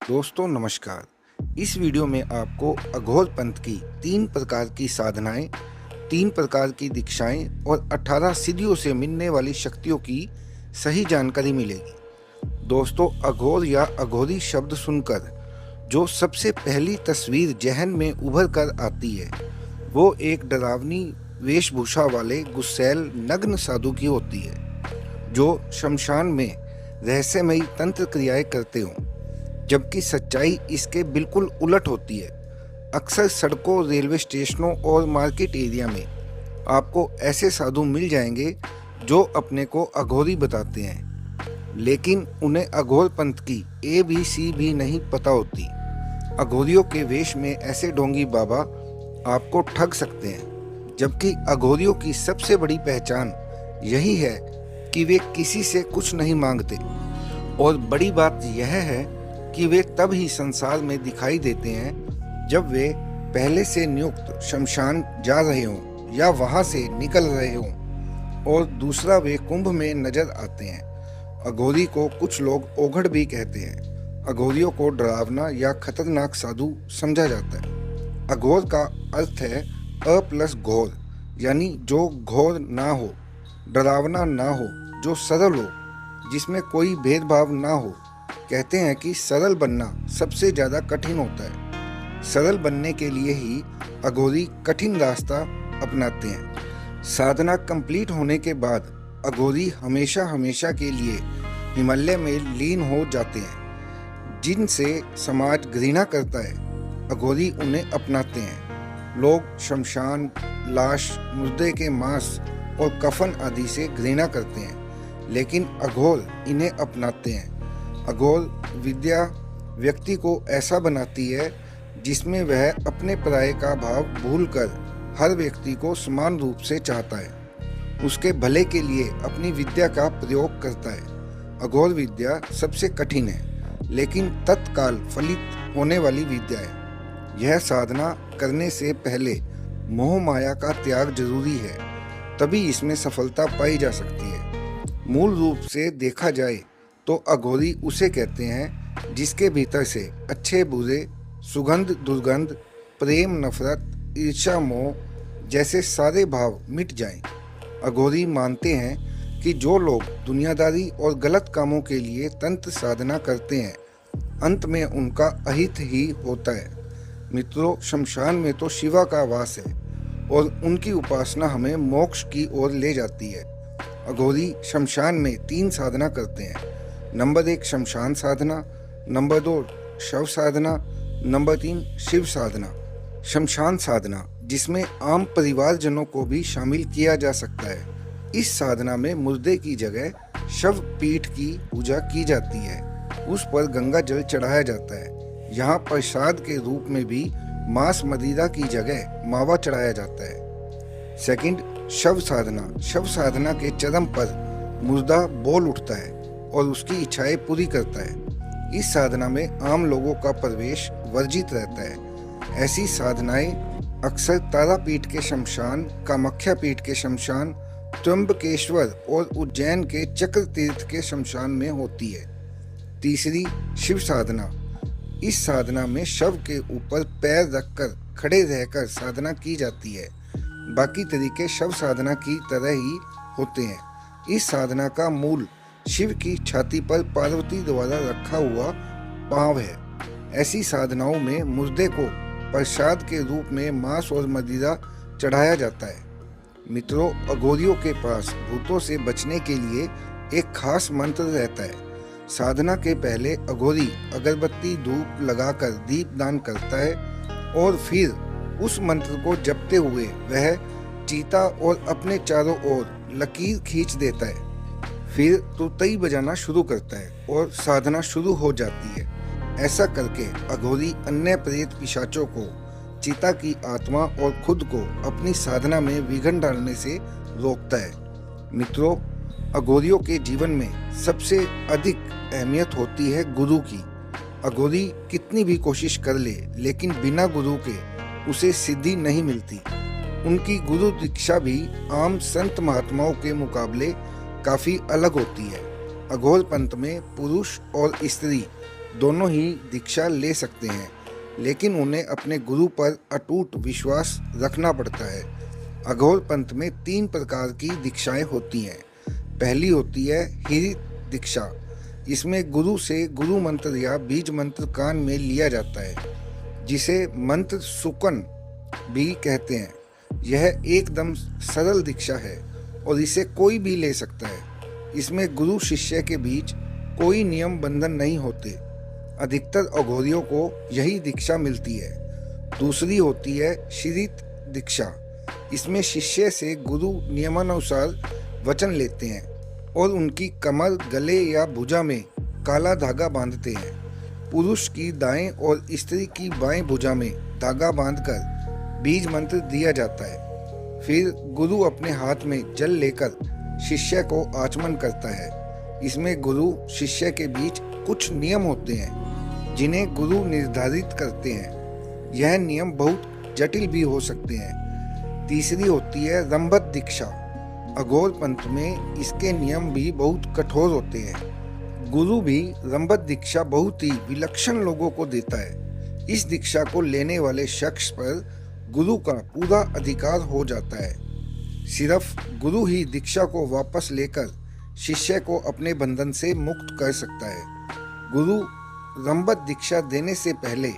दोस्तों नमस्कार। इस वीडियो में आपको अघोर पंथ की 3 प्रकार की साधनाएं, 3 प्रकार की दीक्षाएं और 18 सिद्धियों से मिलने वाली शक्तियों की सही जानकारी मिलेगी। दोस्तों, अघोर या अघोरी शब्द सुनकर जो सबसे पहली तस्वीर जहन में उभर कर आती है वो एक डरावनी वेशभूषा वाले गुस्सैल नग्न साधु की होती है जो शमशान में रहस्यमयी तंत्र क्रियाएं करते हों, जबकि सच्चाई इसके बिल्कुल उलट होती है। अक्सर सड़कों, रेलवे स्टेशनों और मार्केट एरिया में आपको ऐसे साधु मिल जाएंगे जो अपने को अघोरी बताते हैं, लेकिन उन्हें अघोर पंथ की ABC भी नहीं पता होती। अघोरियों के वेश में ऐसे ढोंगी बाबा आपको ठग सकते हैं, जबकि अघोरियों की सबसे बड़ी पहचान यही है कि वे किसी से कुछ नहीं मांगते। और बड़ी बात यह है कि वे तब ही संसार में दिखाई देते हैं जब वे पहले से नियुक्त शमशान जा रहे हों या वहां से निकल रहे हों, और दूसरा वे कुंभ में नजर आते हैं। अघोरी को कुछ लोग ओघड़ भी कहते हैं। अघोरियों को डरावना या खतरनाक साधु समझा जाता है। अघोर का अर्थ है अ प्लस घोर, यानी जो घोर ना हो, डरावना ना हो, जो सरल हो, जिसमें कोई भेदभाव ना हो। कहते हैं कि सरल बनना सबसे ज़्यादा कठिन होता है। सरल बनने के लिए ही अघोरी कठिन रास्ता अपनाते हैं। साधना कंप्लीट होने के बाद अघोरी हमेशा हमेशा के लिए हिमालय में लीन हो जाते हैं। जिनसे समाज घृणा करता है, अघोरी उन्हें अपनाते हैं। लोग शमशान, लाश, मुर्दे के मांस और कफन आदि से घृणा करते हैं, लेकिन अघोर इन्हें अपनाते हैं। अघोर विद्या व्यक्ति को ऐसा बनाती है जिसमें वह अपने पराये का भाव भूलकर हर व्यक्ति को समान रूप से चाहता है, उसके भले के लिए अपनी विद्या का प्रयोग करता है। अघोर विद्या सबसे कठिन है, लेकिन तत्काल फलित होने वाली विद्या है। यह साधना करने से पहले मोह माया का त्याग जरूरी है, तभी इसमें सफलता पाई जा सकती है। मूल रूप से देखा जाए तो अघोरी उसे कहते हैं जिसके भीतर से अच्छे बुरे, सुगंध दुर्गंध, प्रेम नफरत, ईर्ष्या मोह जैसे सारे भाव मिट जाएं। अघोरी मानते हैं कि जो लोग दुनियादारी और गलत कामों के लिए तंत्र साधना करते हैं, अंत में उनका अहित ही होता है। मित्रों, शमशान में तो शिवा का वास है और उनकी उपासना हमें मोक्ष की ओर ले जाती है। अघोरी शमशान में 3 साधना करते हैं। नंबर 1 शमशान साधना, नंबर 2 शव साधना, नंबर 3 शिव साधना। शमशान साधना, जिसमें आम परिवारजनों को भी शामिल किया जा सकता है। इस साधना में मुर्दे की जगह शव पीठ की पूजा की जाती है। उस पर गंगा जल चढ़ाया जाता है। यहाँ प्रसाद के रूप में भी मांस मदिरा की जगह मावा चढ़ाया जाता है। सेकंड, शव साधना। शव साधना के चरम पर मुर्दा बोल उठता है और उसकी इच्छाएं पूरी करता है। इस साधना में आम लोगों का प्रवेश वर्जित रहता है। ऐसी साधनाएं अक्सर तारापीठ के शमशान, कामाख्या पीठ के शमशान, त्र्यंबकेश्वर और उज्जैन के चक्र तीर्थ के शमशान में होती है। तीसरी, शिव साधना। इस साधना में शव के ऊपर पैर रखकर खड़े रहकर साधना की जाती है। बाकी तरीके शव साधना की तरह ही होते हैं। इस साधना का मूल शिव की छाती पर पार्वती द्वारा रखा हुआ पांव है। ऐसी साधनाओं में मुर्दे को प्रसाद के रूप में मांस और मदिरा चढ़ाया जाता है। मित्रों, अघोरियों के पास भूतों से बचने के लिए एक खास मंत्र रहता है। साधना के पहले अघोरी अगरबत्ती धूप लगाकर दीपदान करता है और फिर उस मंत्र को जपते हुए वह चीता और अपने चारों ओर लकीर खींच देता है। फिर तुरतई बजाना शुरू करता है और साधना शुरू हो जाती है। ऐसा करके अघोरी अन्य प्रेत पिशाचों को, चिता की आत्मा और खुद को अपनी साधना में विघ्न डालने से रोकता है। मित्रों, अघोरियों के जीवन में सबसे अधिक अहमियत होती है गुरु की। अघोरी कितनी भी कोशिश कर ले, लेकिन बिना गुरु के उसे सिद्धि नहीं मिलती। उनकी गुरु दीक्षा भी आम संत महात्माओं के मुकाबले काफी अलग होती है। अघोर पंथ में पुरुष और स्त्री दोनों ही दीक्षा ले सकते हैं, लेकिन उन्हें अपने गुरु पर अटूट विश्वास रखना पड़ता है। अघोर पंथ में 3 प्रकार की दीक्षाएं होती हैं। पहली होती है हिरित दीक्षा। इसमें गुरु से गुरु मंत्र या बीज मंत्र कान में लिया जाता है, जिसे मंत्र सुकन भी कहते हैं। यह एकदम सरल दीक्षा है और इसे कोई भी ले सकता है। इसमें गुरु शिष्य के बीच कोई नियम बंधन नहीं होते। अधिकतर अघोरियों को यही दीक्षा मिलती है। दूसरी होती है शिरित दीक्षा। इसमें शिष्य से गुरु नियमानुसार वचन लेते हैं और उनकी कमर, गले या भुजा में काला धागा बांधते हैं। पुरुष की दाएं और स्त्री की बाएं भुजा में धागा बांधकर बीज मंत्र दिया जाता है। फिर गुरु अपने हाथ में जल लेकर शिष्य को आचमन करता है। इसमें गुरु शिष्य के बीच कुछ नियम होते हैं जिन्हें गुरु निर्धारित करते हैं। यह नियम बहुत जटिल भी हो सकते हैं। तीसरी होती है रंभत दीक्षा। अघोर पंथ में इसके नियम भी बहुत कठोर होते हैं। गुरु भी रंभत दीक्षा बहुत ही विलक्षण लोगों को देता है। इस दीक्षा को लेने वाले शख्स पर गुरु का पूरा अधिकार हो जाता है। सिर्फ गुरु ही दीक्षा को वापस लेकर शिष्य को अपने बंधन से मुक्त कर सकता है। गुरु रंभत दीक्षा देने से पहले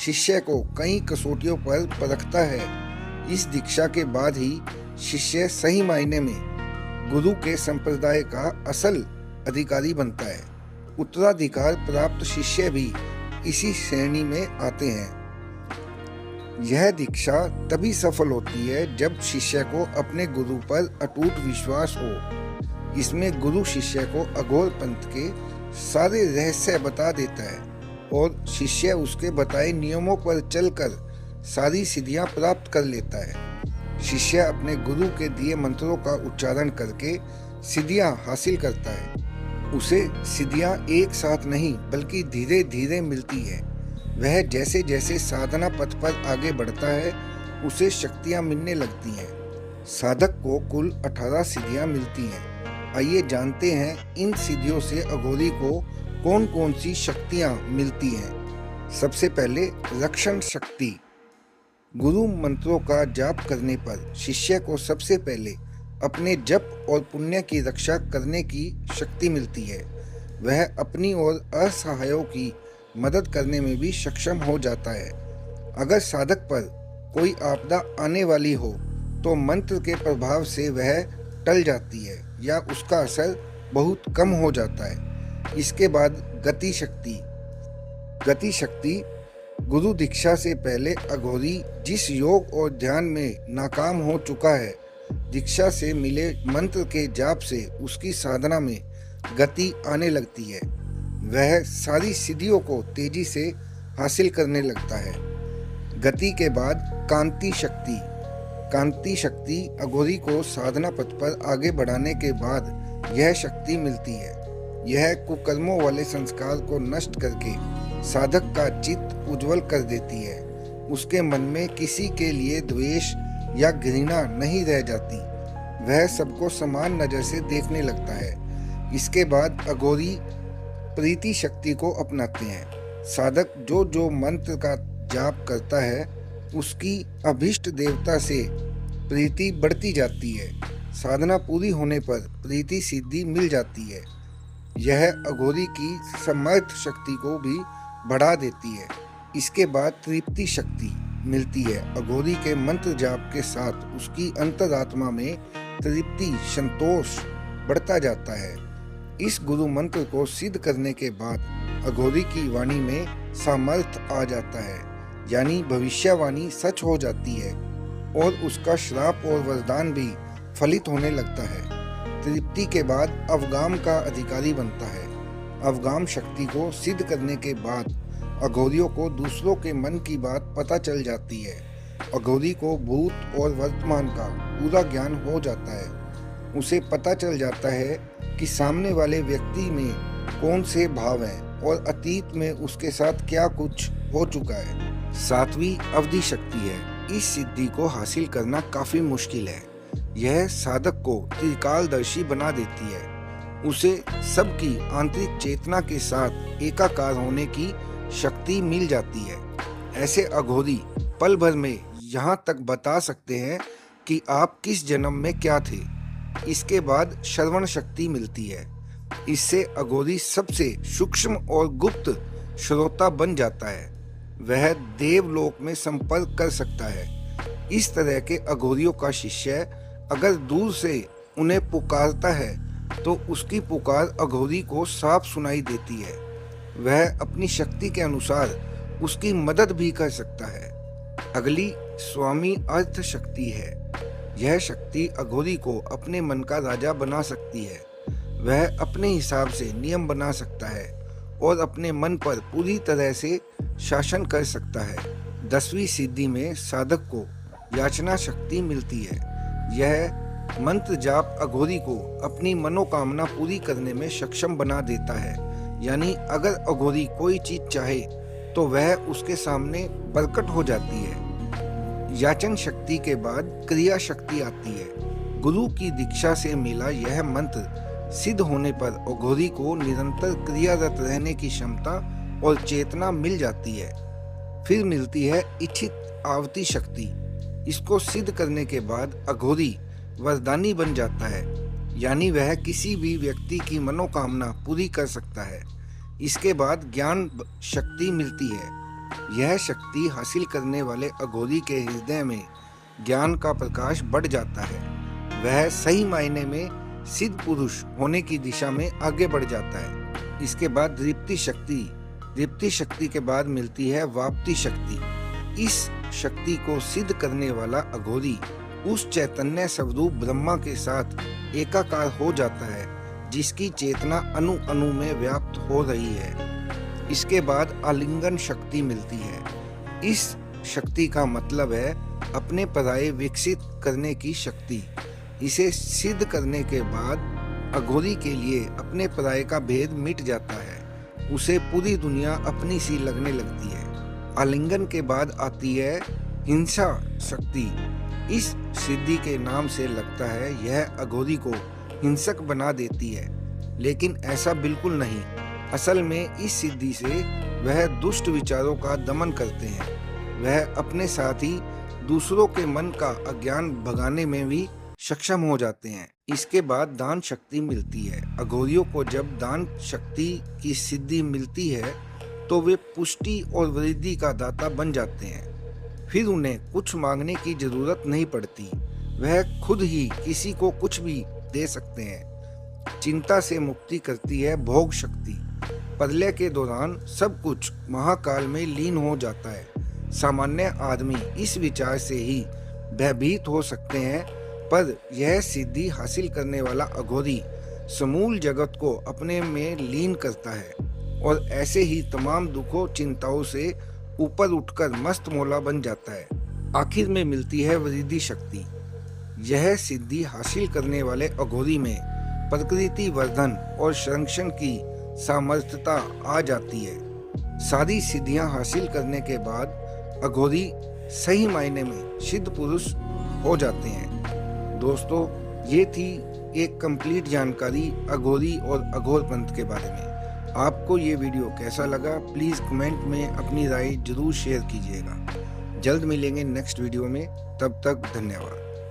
शिष्य को कई कसौटियों पर परखता है। इस दीक्षा के बाद ही शिष्य सही मायने में गुरु के संप्रदाय का असल अधिकारी बनता है। उत्तराधिकार प्राप्त शिष्य भी इसी श्रेणी में आते हैं। यह दीक्षा तभी सफल होती है जब शिष्य को अपने गुरु पर अटूट विश्वास हो। इसमें गुरु शिष्य को अघोर पंथ के सारे रहस्य बता देता है और शिष्य उसके बताए नियमों पर चलकर सारी सिद्धियां प्राप्त कर लेता है। शिष्य अपने गुरु के दिए मंत्रों का उच्चारण करके सिद्धियां हासिल करता है। उसे सिद्धियां एक साथ नहीं बल्कि धीरे धीरे मिलती है। वह जैसे जैसे साधना पथ पर आगे बढ़ता है उसे शक्तियां मिलने लगती हैं। साधक को कुल 18 सिद्धियां मिलती हैं। आइए जानते हैं इन सिद्धियों से अघोरी को कौन कौन सी शक्तियां मिलती हैं। सबसे पहले रक्षण शक्ति। गुरु मंत्रों का जाप करने पर शिष्य को सबसे पहले अपने जप और पुण्य की रक्षा करने की शक्ति मिलती है। वह अपनी और असहायों की मदद करने में भी सक्षम हो जाता है। अगर साधक पर कोई आपदा आने वाली हो तो मंत्र के प्रभाव से वह टल जाती है या उसका असर बहुत कम हो जाता है। इसके बाद गति शक्ति। गति शक्ति गुरु दीक्षा से पहले अघोरी जिस योग और ध्यान में नाकाम हो चुका है, दीक्षा से मिले मंत्र के जाप से उसकी साधना में गति आने लगती है। वह सारी सिद्धियों को तेजी से हासिल करने लगता है। गति के बाद कांति शक्ति। कांति शक्ति अघोरी को साधना पथ पर आगे बढ़ाने के बाद यह शक्ति मिलती है। यह कुकर्मों वाले संस्कार को नष्ट करके साधक का चित्त उज्जवल कर देती है। उसके मन में किसी के लिए द्वेष या घृणा नहीं रह जाती। वह सबको समान नजर से देखने लगता है। इसके बाद अघोरी प्रीति शक्ति को अपनाते हैं। साधक जो जो मंत्र का जाप करता है उसकी अभीष्ट देवता से प्रीति बढ़ती जाती है। साधना पूरी होने पर प्रीति सिद्धि मिल जाती है। यह अघोरी की समर्थ शक्ति को भी बढ़ा देती है। इसके बाद तृप्ति शक्ति मिलती है। अघोरी के मंत्र जाप के साथ उसकी अंतरात्मा में तृप्ति, संतोष बढ़ता जाता है। इस गुरु मंत्र को सिद्ध करने के बाद अघोरी की वाणी में सामर्थ्य आ जाता है, यानी भविष्यवाणी सच हो जाती है और उसका श्राप और वरदान भी फलित होने लगता है। तृप्ति के बाद अवगाम का अधिकारी बनता है। अवगाम शक्ति को सिद्ध करने के बाद अघोरियों को दूसरों के मन की बात पता चल जाती है। अघोरी को भूत और वर्तमान का पूरा ज्ञान हो जाता है। उसे पता चल जाता है कि सामने वाले व्यक्ति में कौन से भाव हैं और अतीत में उसके साथ क्या कुछ हो चुका है। 7वीं अवधि शक्ति है। इस सिद्धि को हासिल करना काफी मुश्किल है। यह साधक को त्रिकालदर्शी बना देती है। उसे सबकी आंतरिक चेतना के साथ एकाकार होने की शक्ति मिल जाती है। ऐसे अघोरी पल भर में यहाँ तक बता सकते हैं कि आप किस जन्म में क्या थे। इसके बाद श्रवण शक्ति मिलती है। इससे अघोरी सबसे सूक्ष्म और गुप्त श्रोता बन जाता है। वह देवलोक में संपर्क कर सकता है। इस तरह के अघोरियों का शिष्य अगर दूर से उन्हें पुकारता है तो उसकी पुकार अघोरी को साफ सुनाई देती है। वह अपनी शक्ति के अनुसार उसकी मदद भी कर सकता है। अगली स्वामी अर्थ शक्ति है। यह शक्ति अघोरी को अपने मन का राजा बना सकती है। वह अपने हिसाब से नियम बना सकता है और अपने मन पर पूरी तरह से शासन कर सकता है। 10वीं सिद्धि में साधक को याचना शक्ति मिलती है। यह मंत्र जाप अघोरी को अपनी मनोकामना पूरी करने में सक्षम बना देता है। यानी अगर अघोरी कोई चीज चाहे तो वह उसके सामने प्रकट हो जाती है। याचन शक्ति के बाद क्रिया शक्ति आती है। गुरु की दीक्षा से मिला यह मंत्र सिद्ध होने पर अघोरी को निरंतर क्रियारत रहने की क्षमता और चेतना मिल जाती है। फिर मिलती है इच्छित आवृत्ति शक्ति। इसको सिद्ध करने के बाद अघोरी वरदानी बन जाता है। यानी वह किसी भी व्यक्ति की मनोकामना पूरी कर सकता है। इसके बाद ज्ञान शक्ति मिलती है। यह शक्ति हासिल करने वाले अघोरी के हृदय में ज्ञान का प्रकाश बढ़ जाता है। वह सही मायने में सिद्ध पुरुष होने की दिशा में आगे बढ़ जाता है। इसके बाद दीप्ति शक्ति। दीप्ति शक्ति के बाद मिलती है वाप्ति शक्ति। इस शक्ति को सिद्ध करने वाला अघोरी उस चैतन्य स्वरूप ब्रह्मा के साथ एकाकार हो जाता है जिसकी चेतना अणु अणु में व्याप्त हो रही है। इसके बाद आलिंगन शक्ति मिलती है। इस शक्ति का मतलब है अपने पराये विकसित करने की शक्ति। इसे सिद्ध करने के बाद अघोरी के लिए अपने पराये का भेद मिट जाता है। उसे पूरी दुनिया अपनी सी लगने लगती है। आलिंगन के बाद आती है हिंसा शक्ति। इस सिद्धि के नाम से लगता है यह अघोरी को हिंसक बना देती है, लेकिन ऐसा बिल्कुल नहीं। असल में इस सिद्धि से वह दुष्ट विचारों का दमन करते हैं। वह अपने साथ ही दूसरों के मन का अज्ञान भगाने में भी सक्षम हो जाते हैं। इसके बाद दान शक्ति मिलती है। अघोरियों को जब दान शक्ति की सिद्धि मिलती है तो वे पुष्टि और वृद्धि का दाता बन जाते हैं। फिर उन्हें कुछ मांगने की जरूरत नहीं पड़ती। वह खुद ही किसी को कुछ भी दे सकते हैं। चिंता से मुक्ति करती है भोग शक्ति। प्रलय के दौरान सब कुछ महाकाल में लीन हो जाता है। सामान्य आदमी इस विचार से ही भयभीत हो सकते हैं, पर यह सिद्धि हासिल करने वाला अघोरी समूल जगत को अपने में लीन करता है और ऐसे ही तमाम दुखों चिंताओं से ऊपर उठकर मस्त मौला बन जाता है। आखिर में मिलती है वृद्धि शक्ति। यह सिद्धि हासिल करने वाले अघोरी में प्रकृति वर्धन और संरक्षण की सामर्थ्यता आ जाती है। सारी सिद्धियां हासिल करने के बाद अघोरी सही मायने में सिद्ध पुरुष हो जाते हैं। दोस्तों, ये थी एक कंप्लीट जानकारी अघोरी और अघोर पंथ के बारे में। आपको ये वीडियो कैसा लगा प्लीज़ कमेंट में अपनी राय जरूर शेयर कीजिएगा। जल्द मिलेंगे नेक्स्ट वीडियो में, तब तक धन्यवाद।